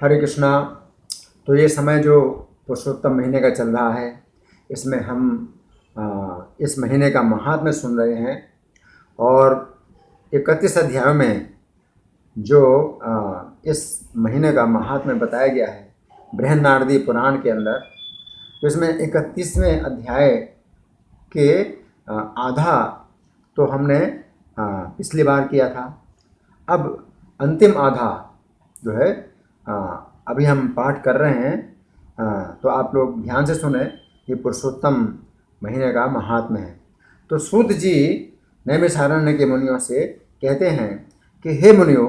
हरे कृष्णा। तो ये समय जो पुरुषोत्तम महीने का चल रहा है, इसमें हम इस महीने का महात्म्य सुन रहे हैं। और 31 अध्यायों में जो इस महीने का महात्म्य बताया गया है बृहन्नारदी पुराण के अंदर, तो इसमें 31वें अध्याय के आधा तो हमने पिछली बार किया था। अब अंतिम आधा जो है अभी हम पाठ कर रहे हैं। तो आप लोग ध्यान से सुने, ये पुरुषोत्तम महीने का महात्म्य है। तो सूत जी नैमिषारण्य के मुनियों से कहते हैं कि हे मुनियों,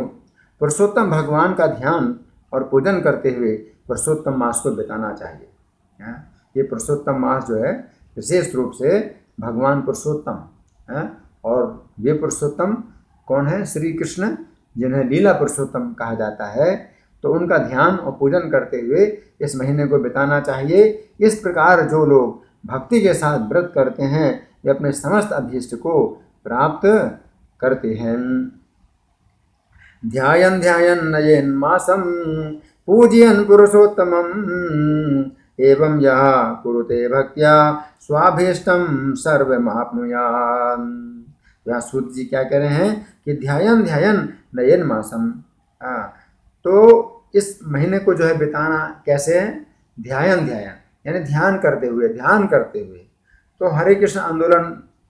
पुरुषोत्तम भगवान का ध्यान और पूजन करते हुए पुरुषोत्तम मास को बिताना चाहिए। ये पुरुषोत्तम मास जो है विशेष रूप से भगवान पुरुषोत्तम है। और ये पुरुषोत्तम कौन है? श्री कृष्ण, जिन्हें लीला पुरुषोत्तम कहा जाता है। तो उनका ध्यान और पूजन करते हुए इस महीने को बिताना चाहिए। इस प्रकार जो लोग भक्ति के साथ व्रत करते हैं वे अपने समस्त अभीष्ट को प्राप्त करते हैं। ध्यायन् ध्यायन् नयेन् मासं पूजयन् पुरुषोत्तमम् एवं यः कुरुते भक्त्या स्वाभीष्टं सर्वमाप्नुयात्। व्याससूत जी क्या कह रहे हैं कि ध्यायन् ध्यायन् नयेन् मासं, तो इस महीने को जो है बिताना कैसे है? ध्यायन् ध्यायन् यानी ध्यान करते हुए, ध्यान करते हुए। तो हरे कृष्ण आंदोलन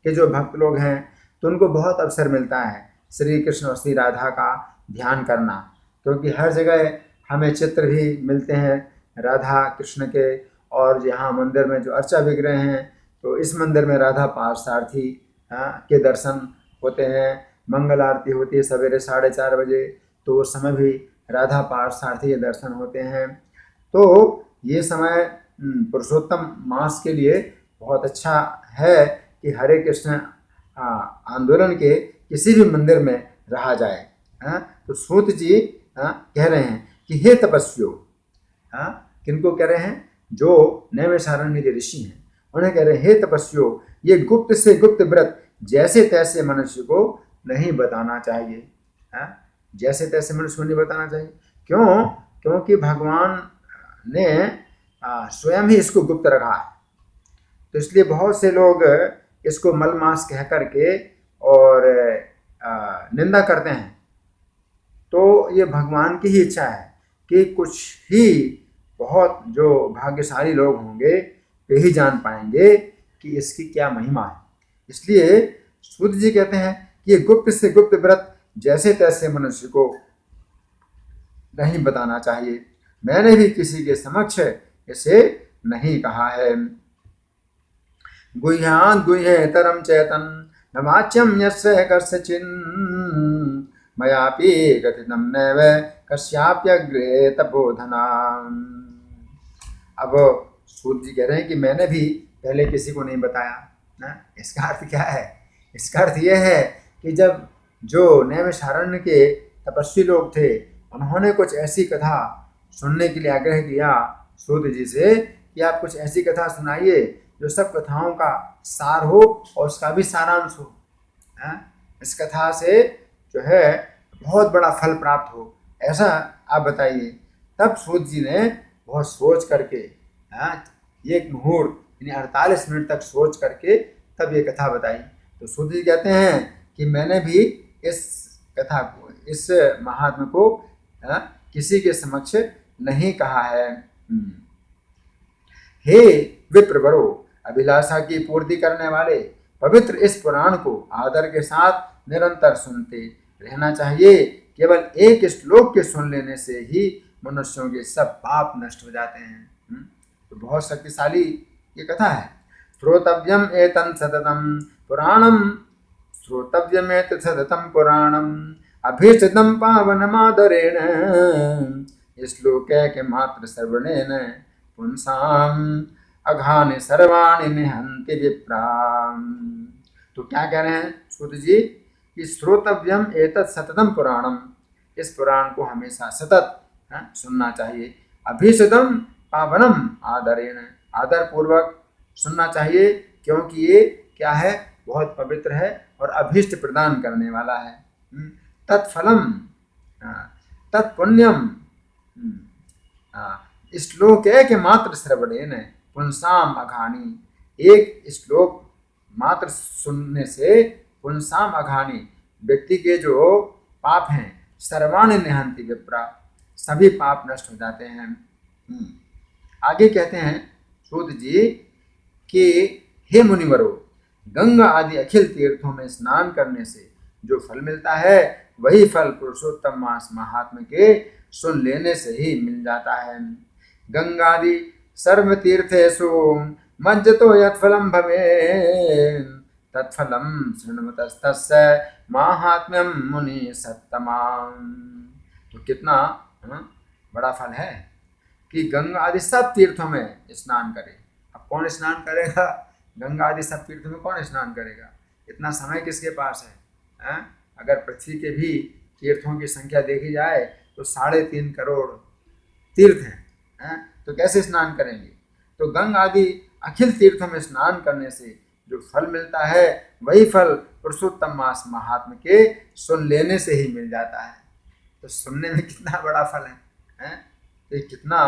के जो भक्त लोग हैं तो उनको बहुत अवसर मिलता है श्री कृष्ण और श्री राधा का ध्यान करना, क्योंकि हर जगह हमें चित्र भी मिलते हैं राधा कृष्ण के। और यहाँ मंदिर में जो अर्चा विग्रह हैं, तो इस मंदिर में राधा पार्थसारथी के दर्शन होते हैं। मंगल आरती होती है सवेरे 4:30 बजे, तो उस समय भी राधा पार्थसारथी के दर्शन होते हैं। तो ये समय पुरुषोत्तम मास के लिए बहुत अच्छा है कि हरे कृष्ण आंदोलन के किसी भी मंदिर में रहा जाए। तो सूत जी कह रहे हैं कि हे तपस्वियों, किनको कह रहे हैं? जो नैमिषारण्य के ऋषि हैं उन्हें कह रहे हैं, हे तपस्वियों, ये गुप्त से गुप्त व्रत जैसे तैसे मनुष्य को नहीं बताना चाहिए। जैसे तैसे मनुष्य को नहीं बताना चाहिए। क्यों? क्योंकि भगवान ने स्वयं ही इसको गुप्त रखा है। तो इसलिए बहुत से लोग इसको मलमास कह करके और निंदा करते हैं। तो ये भगवान की ही इच्छा है कि कुछ ही बहुत जो भाग्यशाली लोग होंगे वे ही जान पाएंगे कि इसकी क्या महिमा है। इसलिए सूत जी कहते हैं कि ये गुप्त से गुप्त व्रत जैसे तैसे मनुष्य को नहीं बताना चाहिए। मैंने भी किसी के समक्ष इसे नहीं कहा है। गुह्यान् गुह्येतरं चेतन न वाच्यं यस्य कस्यचिन् मयापि कथितं नैव कस्याप्यग्रे तपोधनाम्। अब सूत जी कह रहे हैं कि मैंने भी पहले किसी को नहीं बताया ना। इसका अर्थ क्या है? इसका अर्थ यह है कि जब जो नैमिषारण्य के तपस्वी लोग थे उन्होंने कुछ ऐसी कथा सुनने के लिए आग्रह किया सूत जी से कि आप कुछ ऐसी कथा सुनाइए जो सब कथाओं का सार हो और उसका भी सारांश हो। इस कथा से जो है बहुत बड़ा फल प्राप्त हो, ऐसा आप बताइए। तब सूत जी ने बहुत सोच करके एक मुहूर्त यानी 48 मिनट तक सोच करके तब ये कथा बताई। तो सूत जी कहते हैं कि मैंने भी इस कथा को, इस महात्म्य को किसी के समक्ष नहीं कहा है। हे विप्रवरो, अभिलाषा की पूर्ति करने वाले, पवित्र इस पुराण को आदर के साथ निरंतर सुनते रहना चाहिए। केवल एक श्लोक के सुन लेने से ही मनुष्यों के सब पाप नष्ट हो जाते हैं। तो बहुत शक्तिशाली ये कथा है। श्रोतव्यम एतं सततं पुराणम, श्रोतव्यम एतं सततं पुराणम अभीष्टदं पावनमादरेण श्लोके के मात्र श्रवणेन पुंसाम अघानि सर्वाणि निहन्ति विप्राम। तो क्या कह रहे हैं सूत जी कि श्रोतव्यम एतत् सततम पुराणम, इस पुराण को हमेशा सतत सुनना चाहिए। अभीष्टदं पावनम आदरेण, आदर पूर्वक सुनना चाहिए, क्योंकि ये क्या है? बहुत पवित्र है और अभीष्ट प्रदान करने वाला है। तत्फलम तत्पुण्यम श्लोक है कि मात्र श्रवणेन पुंसाम अघानी, एक श्लोक मात्र सुनने से पुंसाम अघानी, व्यक्ति के जो पाप हैं सर्वाणि निहंति विप्रा, सभी पाप नष्ट हो जाते हैं। आगे कहते हैं सूत जी कि हे मुनिवरो, गंगा आदि अखिल तीर्थों में स्नान करने से जो फल मिलता है वही फल पुरुषोत्तम मास महात्म के सुन लेने से ही मिल जाता है। गंगादि सर्व तीर्थेषु मज्जतो यत्फलम भवेन् तत्फलम शृण्वतस्तस्य माहात्म्यम मुनि सत्तमाम। तो कितना बड़ा फल है कि गंगा आदि सब तीर्थों में स्नान करे। अब कौन स्नान करेगा? गंगा आदि सब तीर्थों में कौन स्नान करेगा? इतना समय किसके पास है? अगर पृथ्वी के भी तीर्थों की संख्या देखी जाए तो 3.5 करोड़ तीर्थ हैं, तो कैसे स्नान करेंगे? तो गंगा आदि अखिल तीर्थों में स्नान करने से जो फल मिलता है वही फल पुरुषोत्तम मास महात्म के सुन लेने से ही मिल जाता है। तो सुनने में कितना बड़ा फल है? तो ये कितना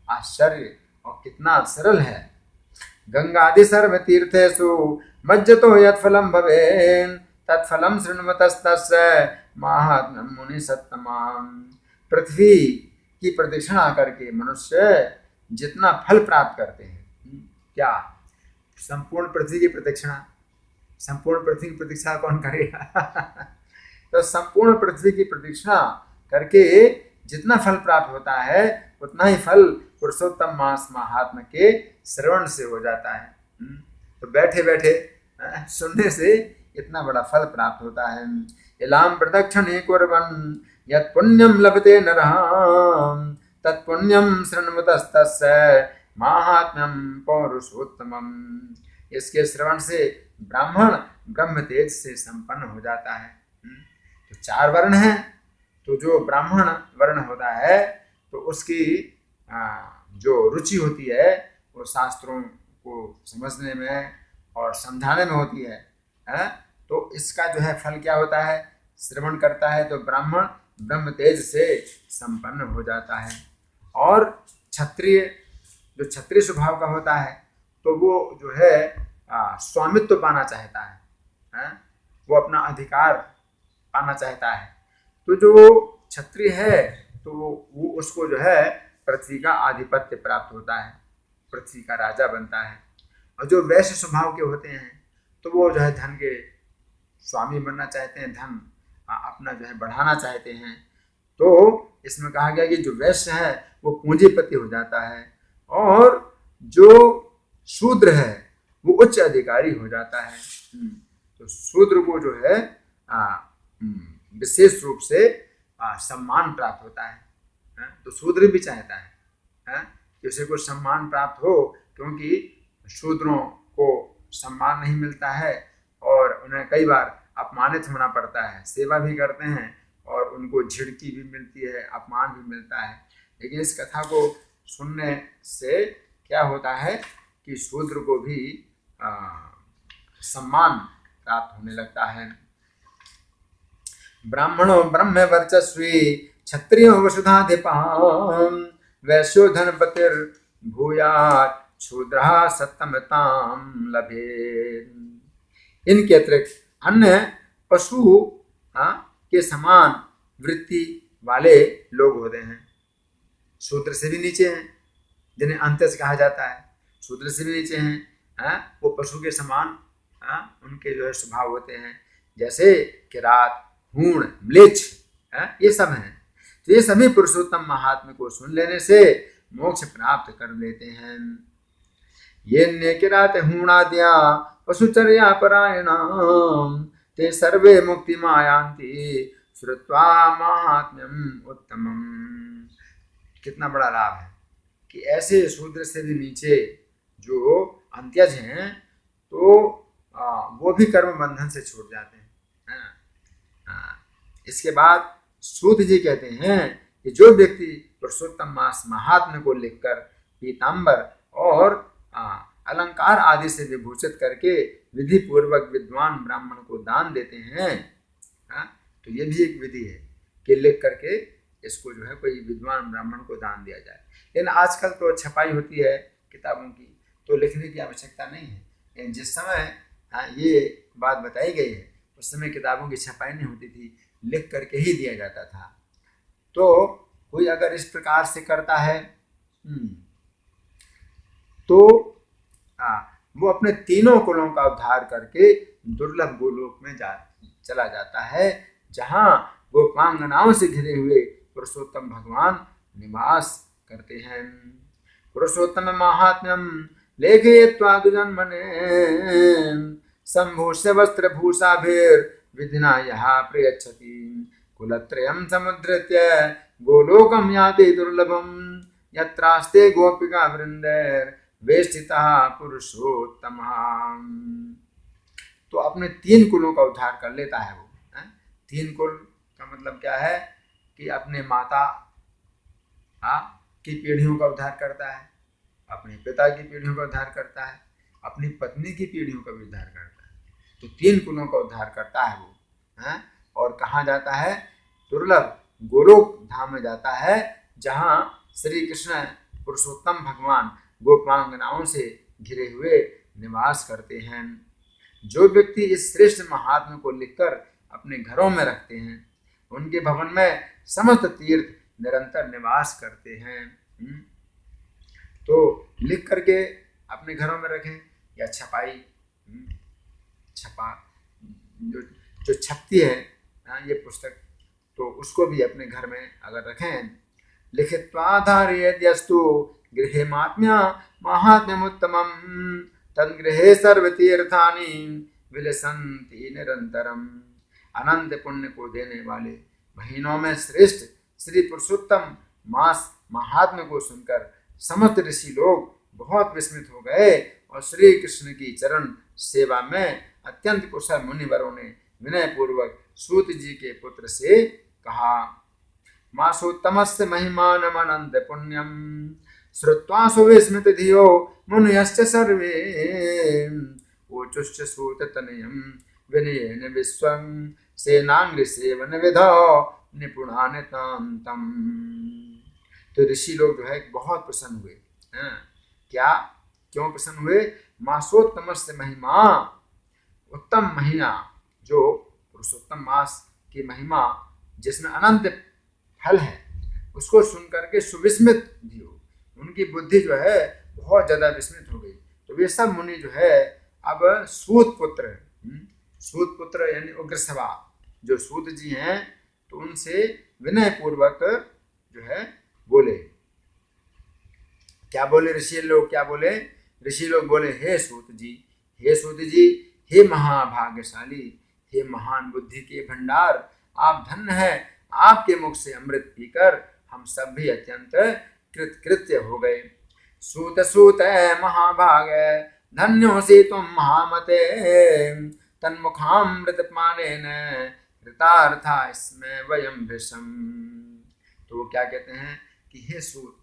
आश्चर्य और कितना सरल है। गंगा आदि सर्व तीर्थेषु मज्जतो यत्फलम भवेन् तत्फलम शृण्वतस्तस्य माहात्म्यम मुनि सत्तमाम। पृथ्वी की प्रदक्षिणा करके मनुष्य जितना फल प्राप्त करते हैं, क्या संपूर्ण पृथ्वी की प्रदक्षिणा, संपूर्ण पृथ्वी की प्रदक्षिणा कौन करेगा? तो संपूर्ण पृथ्वी की प्रदक्षिणा करके जितना फल प्राप्त होता है उतना ही फल पुरुषोत्तम मास महात्म के श्रवण से हो जाता है। तो बैठे बैठे सुनने से इतना बड़ा फल प्राप्त होता है। इलाम प्रदक्षिणे कुर्वन् यत् पुण्यम लभते नरः तत्पुण्यम शृण्वतस्तस्य माहात्म्यम पौरुषोत्तमम। इसके श्रवण से ब्राह्मण ब्रह्म तेज से संपन्न हो जाता है। तो 4 वर्ण हैं, तो जो ब्राह्मण वर्ण होता है तो उसकी जो रुचि होती है वो शास्त्रों को समझने में और समझाने में होती है। तो इसका जो है फल क्या होता है? श्रवण करता है तो ब्राह्मण ब्रह्म तेज से संपन्न हो जाता है। और क्षत्रिय, जो क्षत्रिय स्वभाव का होता है तो वो जो है स्वामित्व पाना चाहता है, वो अपना अधिकार पाना चाहता है। तो जो क्षत्रिय है तो वो उसको जो है पृथ्वी का आधिपत्य प्राप्त होता है, पृथ्वी का राजा बनता है। और जो वैश्य स्वभाव के होते हैं तो वो जो है धन के स्वामी बनना चाहते हैं, धन अपना जो है बढ़ाना चाहते हैं। तो इसमें कहा गया कि जो वैश्य है वो पूंजीपति हो जाता है और जो शूद्र है वो उच्च अधिकारी हो जाता है। तो शूद्र को जो है विशेष रूप से सम्मान प्राप्त होता है। तो शूद्र भी चाहता है कि उसे को सम्मान प्राप्त हो, क्योंकि शूद्रों को सम्मान नहीं मिलता है और उन्हें कई बार अपमानित होना पड़ता है। सेवा भी करते हैं और उनको झिड़की भी मिलती है, अपमान भी मिलता है। लेकिन इस कथा को सुनने से क्या होता है कि शूद्र को भी सम्मान प्राप्त होने लगता है। ब्राह्मणो ब्रह्म वर्चस्वी क्षत्रियो वसुधाधिपः वैश्यो धनपतिर भूयात् शूद्रः सत्तमताम लभेत्। इनके अतिरिक्त अन्य पशु के समान वृत्ति वाले लोग होते हैं, शूद्र से भी नीचे हैं, जिन्हें अंत्यज कहा जाता है, शूद्र से भी नीचे हैं। वो पशु के समान उनके जो है स्वभाव होते हैं, जैसे किरात, हूण, म्लेच्छ, ये सब हैं। तो ये सभी पुरुषोत्तम महात्मा को सुन लेने से मोक्ष प्राप्त कर लेते हैं। ये किरात हूणाद्या पशुचर्या परायणा ते सर्वे मुक्ति मायांति श्रुत्वा महात्म्यम उत्तमम। कितना बड़ा लाभ है कि ऐसे शूद्र से भी नीचे जो अंत्यज हैं तो वो भी कर्म बंधन से छूट जाते हैं। इसके बाद सूत जी कहते हैं कि जो व्यक्ति पुरुषोत्तम मास महात्म्य को लिखकर पीताम्बर और अलंकार आदि से विभूषित करके विधि पूर्वक विद्वान ब्राह्मण को दान देते हैं, तो ये भी एक विधि है कि लिख करके इसको जो है कोई विद्वान ब्राह्मण को दान दिया जाए। लेकिन आजकल तो छपाई होती है किताबों की, तो लिखने की आवश्यकता नहीं है। लेकिन जिस समय ये बात बताई गई है उस समय किताबों की छपाई नहीं होती थी, लिख करके ही दिया जाता था। तो कोई अगर इस प्रकार से करता है तो वो अपने तीनों कुलों का उद्धार करके दुर्लभ गोलोक में चला जाता है, जहाँ गोपांगनाओं से घिरे हुए पुरुषोत्तम भगवान निवास करते हैं। पुरुषोत्तम महात्म्यम लेखयित्वा दुजन्मने संभूष्य वस्त्रभूषाभिर्विधिना यः प्रयच्छति कुलत्रयं समुद्धृत्य गोलोकं याति दुर्लभं यत्रास्ते गोपिका वृन्दैर्वेष्टितः पुरुषोत्तमः। तो अपने 3 कुलों का उद्धार कर लेता है वो। 3 कुल का मतलब क्या है कि अपने माता की पीढ़ियों का उद्धार करता है, अपने पिता की पीढ़ियों का उद्धार करता है, अपनी पत्नी की पीढ़ियों का भी उद्धार करता है। तो 3 कुलों का उद्धार करता है वो। और कहाँ जाता है? दुर्लभ गोलोक धाम में जाता है, जहाँ श्री कृष्ण पुरुषोत्तम भगवान गोपांगनाओं से घिरे हुए निवास करते हैं। जो व्यक्ति इस श्रेष्ठ महात्म्य को लिखकर अपने घरों में रखते हैं, उनके भवन में समस्त तीर्थ निरंतर निवास करते हैं। तो लिख करके अपने घरों में रखें, या छपाई जो छपती है ये पुस्तक, तो उसको भी अपने घर में अगर रखें। लिखित्वाधारयेद्यस्तु गृहे महात्म्यमुत्तमं तद्गृहे सर्वतीर्थानि विलसन्ति निरंतरम। अनंत पुण्य को देने वाले महीनों में श्रेष्ठ श्री पुरुषोत्तम मास महात्म्य को सुनकर समस्त ऋषि लोग बहुत विस्मित हो गए और श्री कृष्ण की चरण सेवा में अत्यंत कुशल मुनिवरों ने विनय पूर्वक सूत जी के पुत्र से कहा, मासोत्तमस्य महिमानमनंत पुण्यम श्रुत्वा सुविस्मित धियो मुनयश्च सर्वे ऊचुश्च सूत तनयम विनयेन विश्वं सेनांग्र सेवन विधो निपुणान तम। तो ऋषि लोग जो है बहुत प्रसन्न हुए। क्या क्यों प्रसन्न हुए? मासोत्तमस्य महिमा, उत्तम महीना जो पुरुषोत्तम मास की महिमा जिसमें अनंत फल है, उसको सुन करके सुविस्मित धियो, उनकी बुद्धि जो है बहुत ज्यादा विस्मित हो गई। तो वे सब मुनि जो है अब सूत पुत्र यानी उग्रसभा जो सूत जी हैं, तो उनसे विनय पूर्वक जो है बोले। क्या बोले ऋषि लोग? क्या बोले ऋषि लोग? बोले, हे सूत जी, हे महाभाग्यशाली, हे महान बुद्धि के भंडार, आप धन्य हैं। आपके मुख से अमृत पीकर हम सब भी अत्यंत कृतकृत्य हो गए। सूत महाभाग धन्योसी तुम महामते तन्मुखामृत पानेन कृतार्था इसमें वयम विषम। तो वो क्या कहते हैं कि हे सूत,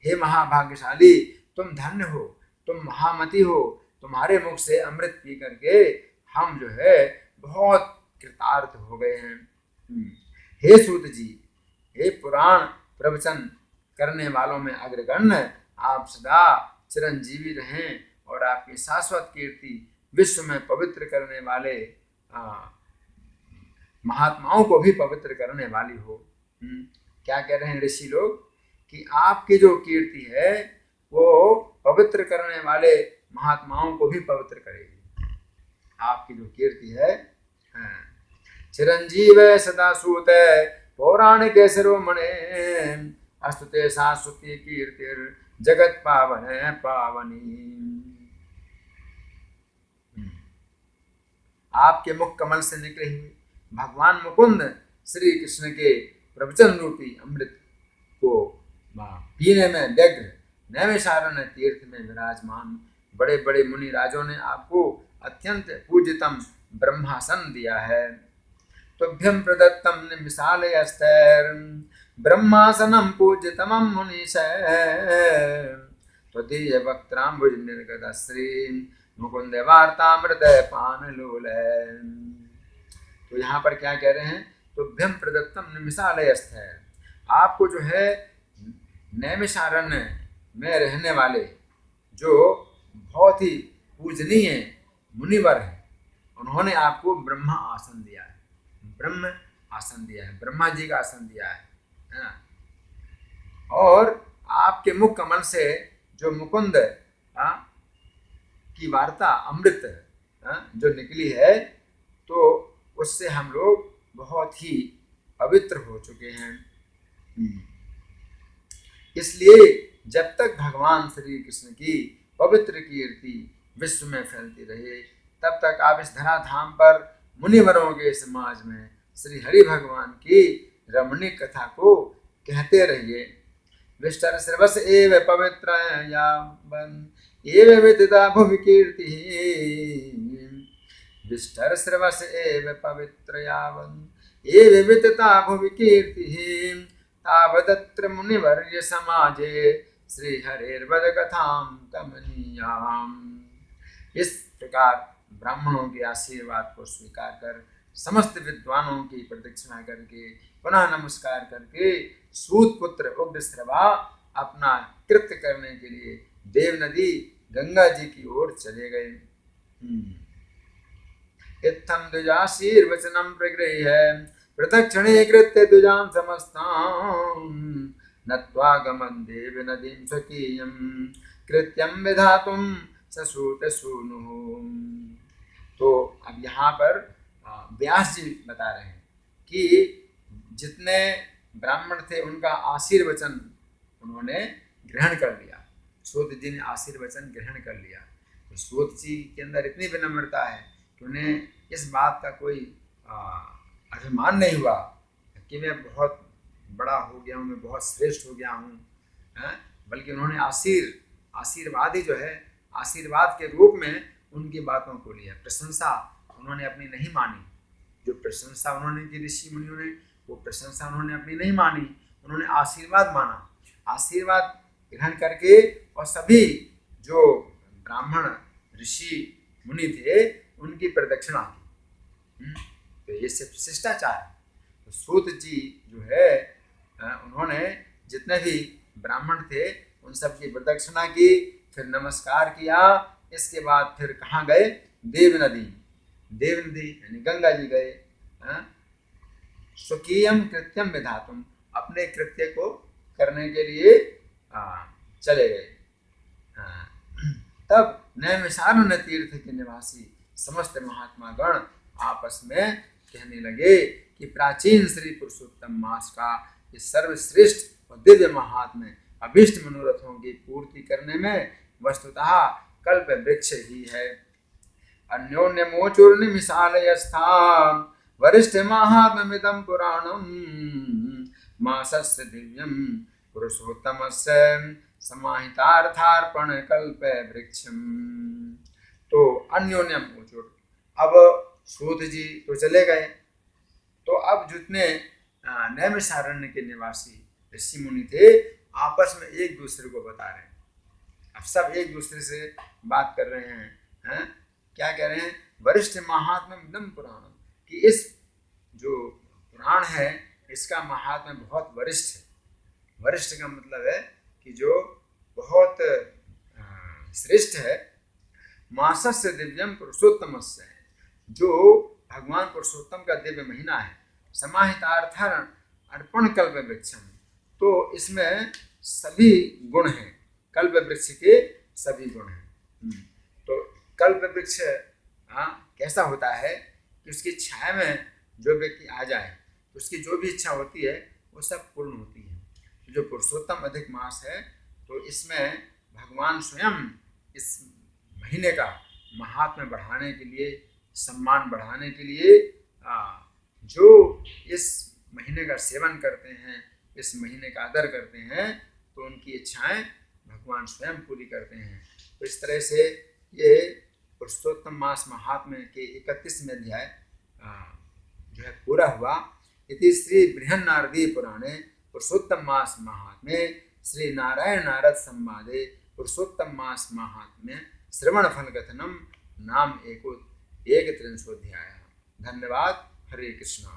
हे महाभाग्यशाली, तुम धन्य हो, तुम महामती हो, तुम्हारे मुख से अमृत पी करके हम जो है बहुत कृतार्थ हो गए हैं। हे सूत जी, हे पुराण प्रवचन करने वालों में अग्रगण्य, आप सदा चिरंजीवी रहें और आपकी शाश्वत कीर्ति विश्व में पवित्र करने वाले महात्माओं को भी पवित्र करने वाली हो। क्या कह रहे हैं ऋषि लोग कि आपकी जो कीर्ति है वो पवित्र करने वाले महात्माओं को भी पवित्र करेगी। आपकी जो कीर्ति है, चिरंजीव सदा सूत पौराणिक शिरोमणे अस्तुते शाश्वती कीर्तिर जगत पावन पावनी। आपके मुख कमल से निकले हुए भगवान मुकुंद श्री कृष्ण के प्रवचन रूपी अमृत को पीने में व्यग्र नैमिषारण्य तीर्थ में विराजमान बड़े बड़े मुनि राजों ने आपको अत्यंत पूज्यतम ब्रह्मासन दिया है। तुभ्यं प्रदत्तम निमिषालयस्तैर ब्रह्मासनम पूज्यतमं मुनीशैः त्वदीय वक्त्राम्बुज निर्गत श्री मुकुंद वार्तामृत पानलोल। तो यहाँ पर क्या कह रहे हैं? तुभ्यं प्रदत्तम निमिषालयस्तैर, आपको जो है नैमिषारण्य में रहने वाले जो बहुत ही पूजनीय मुनिवर हैं, उन्होंने आपको ब्रह्मा आसन दिया है, ब्रह्म आसन दिया है, ब्रह्मा जी का आसन दिया है ना। और आपके मुख कमल से जो मुकुंद की वार्ता अमृत जो निकली है, तो उससे हम लोग बहुत ही पवित्र हो चुके हैं। इसलिए जब तक भगवान श्री कृष्ण की पवित्र कीर्ति विश्व में फैलती रहे, तब तक आप इस धराधाम पर मुनिवरों के समाज में श्री हरि भगवान की रमणीक कथा को कहते रहिए। विष्टर सर्वस एव पवित्र यावन एव विदिता भुवि कीर्ति, विष्टर सर्वस एव पवित्र यावन एव विदिता भुवि कीर्ति, तावदत्र मुनिवर्य समाजे श्री हरेर्वद कथाम कमनीयाम। इस प्रकार ब्राह्मणों के आशीर्वाद को स्वीकार कर, समस्त विद्वानों की प्रदक्षिणा करके, पुनः नमस्कार करके सूत पुत्र उग्रश्रवा अपना कृत्य करने के लिए देव नदी गंगा जी की ओर चले गए। इत्थम द्विजाशीर्वचनम प्रगृह्य प्रदक्षिणे कृत्य द्विजान समस्तां, नत्वा गमन देव नदीं स्वकीयं कृत्यं विधातुं ससूत सूनुः। तो अब यहाँ पर व्यास जी बता रहे हैं कि जितने ब्राह्मण थे उनका आशीर्वचन उन्होंने ग्रहण कर लिया, सूत जी ने आशीर्वचन ग्रहण कर लिया। तो सूत जी के अंदर इतनी विनम्रता है कि उन्हें इस बात का कोई अभिमान नहीं हुआ कि मैं बहुत बड़ा हो गया हूँ, मैं बहुत श्रेष्ठ हो गया हूँ, बल्कि उन्होंने आशीर्वाद ही जो है, आशीर्वाद के रूप में उनकी बातों को लिया। प्रशंसा उन्होंने अपनी नहीं मानी, जो प्रशंसा उन्होंने की ऋषि मुनियों ने, वो प्रशंसा उन्होंने अपनी नहीं मानी, उन्होंने आशीर्वाद माना। आशीर्वाद ग्रहण करके और सभी जो ब्राह्मण ऋषि मुनि थे उनकी प्रदक्षिणा की। तो ये सिर्फ शिष्टाचार है। तो सूत जी जो है उन्होंने जितने भी ब्राह्मण थे उन सब की प्रदक्षिणा की, फिर नमस्कार किया। इसके बाद फिर कहाँ गए? देव नदी यानी गंगा जी गए। स्वकीयम कृत्यम विधातुम, अपने कृत्य को करने के लिए चले गए। तब नैमिषारण्य तीर्थ के निवासी समस्त महात्मा गण आपस में कहने लगे कि प्राचीन श्री पुरुषोत्तम मास का ये सर्वश्रेष्ठ और दिव्य महात्म्य अभीष्ट मनोरथों की पूर्ति करने में वस्तुतः कल्प वृक्ष ही है। अन्योन्य मोचुर्निमिषालयस्था वरिष्ठ महात्म्यमिदं पुराणं, मासस्य दिव्यं पुरुषोत्तमस्य समाहितार्थार्पण कल्प वृक्षम। तो अन्योन्यम मोचुर, अब सूत जी तो चले गए, तो अब जितने नैमिषारण्य के निवासी ऋषि मुनि थे आपस में एक दूसरे को बता रहे हैं। अब सब एक दूसरे से बात कर रहे हैं, क्या कह रहे हैं? वरिष्ठ महात्म्यमिदं पुराणम, कि इस जो पुराण है इसका महात्म्य बहुत वरिष्ठ है। वरिष्ठ का मतलब है कि जो बहुत श्रेष्ठ है। मासस्य दिव्यम पुरुषोत्तमस्य, जो भगवान पुरुषोत्तम का दिव्य महीना है। समाहितार्थार्पण अर्पण कल्प वृक्षम, तो इसमें सभी गुण हैं, कल्प वृक्ष के सभी गुण हैं। तो कल्प वृक्ष कैसा होता है कि उसकी छाया में जो व्यक्ति आ जाए तो उसकी जो भी इच्छा होती है वो सब पूर्ण होती है। तो जो पुरुषोत्तम अधिक मास है, तो इसमें भगवान स्वयं इस महीने का महात्म्य बढ़ाने के लिए, सम्मान बढ़ाने के लिए जो इस महीने का सेवन करते हैं, इस महीने का आदर करते हैं, तो उनकी इच्छाएं भगवान स्वयं पूरी करते हैं। तो इस तरह से ये पुरुषोत्तम मास महात्म्य के 31वें अध्याय जो है पूरा हुआ। इति श्री बृहन्नारदी पुराणे पुरुषोत्तम मास महात्म्ये श्री नारायण नारद संवादे पुरुषोत्तम मास महात्म्य श्रवण फल कथनम नाम 31वां अध्याय। धन्यवाद। हरे कृष्णा।